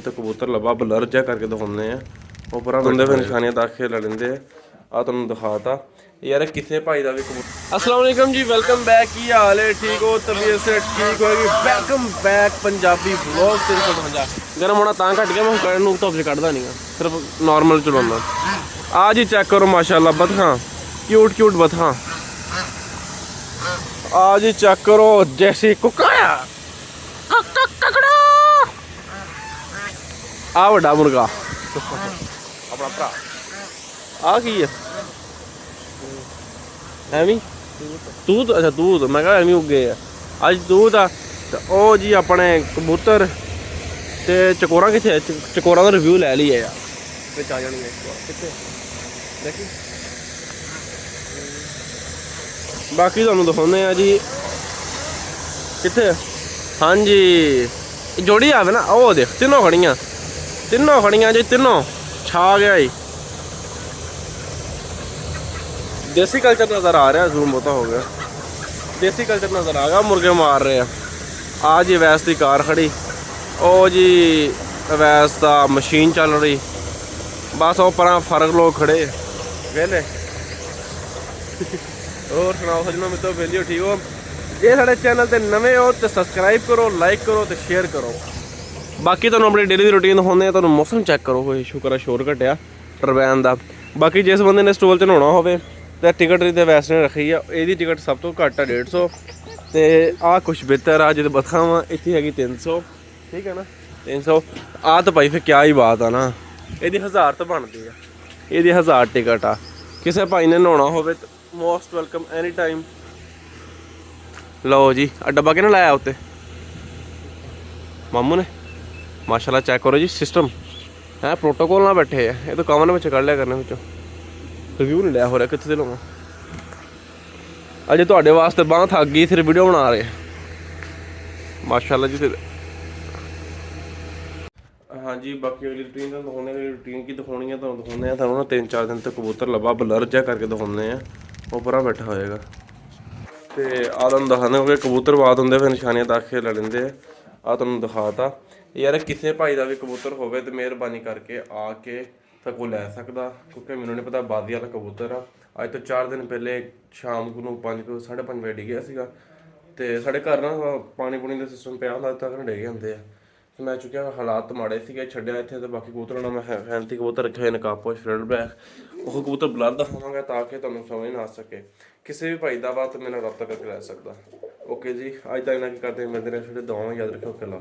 तो कबूतर लब्भा ब्लर जा करके दिखाने हैं उपर बंदे फिर निशानियां तक खेल लेंदे आ तुहानूं दिखाता यार किसे भाई का भी कबूतर। अस्सलाम वालेकुम जी, वेलकम बैक। की हाल है? ठीक हो? तबीयत से ठीक होगी? Welcome back Punjabi vlog 352। गर्म होना तां घट गया, मैं कड़न नूं धुप्प च कड्ढदा नहीं, सिर्फ नॉर्मल चलाउंदा। आज ही चेक करो माशाल्लाह बतखां, क्यूट क्यूट बतखां। आज ही चेक करो जैसी कुकाया आ वड्डा मुर्गा अपना भरा आ की है एवं तूत। अच्छा तूत, मैं कहा एवं उगे है अज तूत आ। तो जी अपने कबूतर ते चकोरा कितने, चकोरा का रिव्यू लै लिया यार, बिच आ जाएंगे कितने देखी। बाकी तुहानूं दिखाने आ जी कितने। हाँ जी जोड़ी आवे ना, ओ देख तीनों खड़ियाँ जी, तीनों छा गया ही। देसी कल्चर नज़र आ रहा है, जूम होता हो गया, देसी कल्चर नज़र आ गया। मुर्गे मार रहे हैं। आ जी अवैस की कार खड़ी, ओ जी अवैस का मशीन चल रही, बस वो पर फर्क लोग खड़े वेले। और सुनाओ सजनों मित्रों, वेलियो ठीक हो? जे साढ़े चैनल पर नवे हो तो सबसक्राइब करो, लाइक करो तो शेयर करो। बाकी तुहानूं अपनी डेली दी रूटीन दिखाने हैं। तुहानूं मौसम चेक करो, कोई शुक्र है शोर घटिया टरबैन का। बाकी जिस बंदे ने स्टॉल च नहाना होवे तो टिकट तो वैसे ने रखी है, यदी टिकट सब तो घट है 150। तो आ कुछ बेहतर आ जो बतखा वा इतनी हैगी 300, ठीक है ना 300। आ तो भाई फिर क्या ही बात है ना, यदि 1000 तो बनती है, यदि 1000 टिकट आ। किसी भाई ने नहाना होवे तो मोस्ट वेलकम एनी टाइम। लो जी डब्बा किन्ने लाया उत्ते? मामू ने। माशाल्लाह चेक करो जी सिस्टम है, प्रोटोकॉल ना बैठे है। ये तो कमन में कढ़ लिया करने में रिव्यू नहीं लिया हो रहा कितने लवां। अजे तुहाडे वास्ते बांह थक गई, फिर वीडियो बना रहे माशाल्लाह जी। फिर हाँ जी बाकी अगली रूटीन तो दिखाने, रूटीन की दिखानी है तो दिखाने हैं। ना 3-4 दिन तक कबूतर लब्भा ब्लर जा करके दिखाने हैं, उपरा बैठा होएगा। तो आ तुहानूं दिखाने हो कबूतर बाद होंगे फिर निशानियां तक खेल लेंदे आ तुहानूं दिखाता। यार किसी भाई का भी कबूतर होवे तो मेहरबानी करके आके सगों लै सकदा, क्योंकि मैनूं नहीं पता बादी वाला कबूतर आ। अज तो 4 दिन पहले शाम को 5-5:30 बजे डिग्गिया सीगा। तो साढ़े घर ना पानी पूनी का सिस्टम पिया होंदा तक डिग जाते हैं। तो मैं चुक्या हालात माड़े से छड्डिया इत्थे। तो बाकी कबूतर मैं फैंसी कबूतर रखे हुए नकाबपोश फ्रंट बैक, वो कबूतर ब्लर दिखावांगा ताकि तुहानूं समझ ना आ सके। किसी भी भाई का बात मेरे नाल रब्ता करके लै सकदा। ओके जी, अज तक इन्ना की करते मिलते हैं, दुआवां याद रखो। ओके ला।